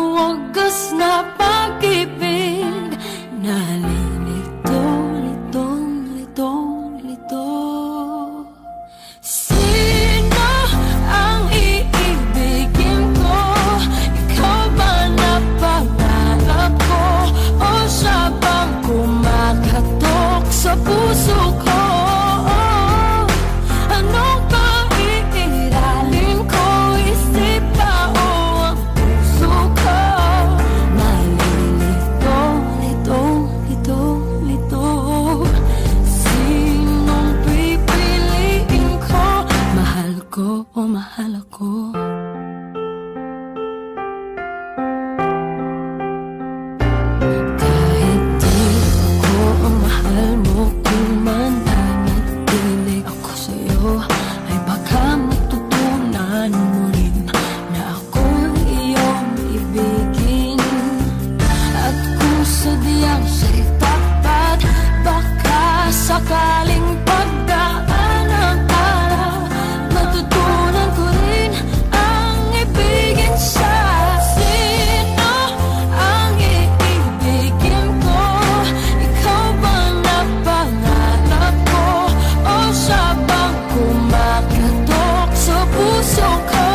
wagas na pag-ibig. Nalilito, litong, litong, lito. Sino ang iibigin ko? Ikaw ba na pangarap ko? O siya bang kumakatok sa puso ko? Anong paiiralin ko? Isip ba o ang puso ko? Nalilito, lito, lito, lito. Sinong pipiliin ko? Mahal ko o mahal ako? Kahit di ako ang mahal mo, kung man nanatinig ako sa'yo, ay baka matutunan mo rin na ako iyong ibigin. At kung sadyang siya'y tapat, baka sakaling pagdaan ang araw, matutunan ko rin ang ibigin siya. Sino ang iibigin ko? Ikaw ba na pangarap ko? O siya bang kumakatok sa puso ko?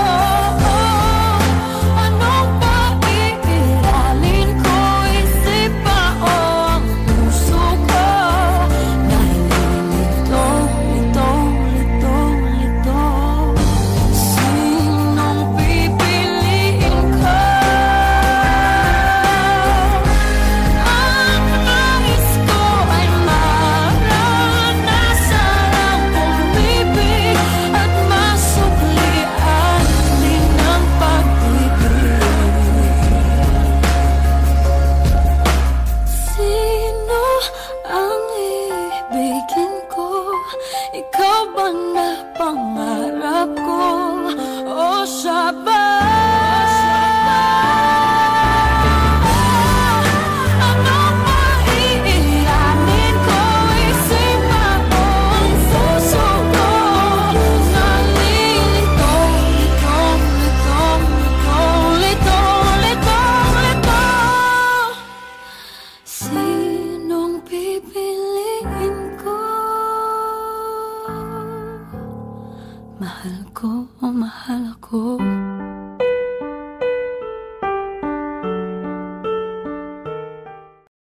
Anong paiiralin ko? Isip ba o ang puso ko? Nalilito, lito, lito, lito. Sinong pipiliin ko? Ang nais ko ay maranasan ang pumibig at masuklian din ang pag-ibig. Sino ang ibigin ko? Ikaw ba na pangarap ko? O siya ba? Anong maiiralin ko? Isip ba o ang puso ko? Nalilito, litong, litong, litong, litong, litong, lito. Sinong pipiliin ko? Mahal ko o mahal ako?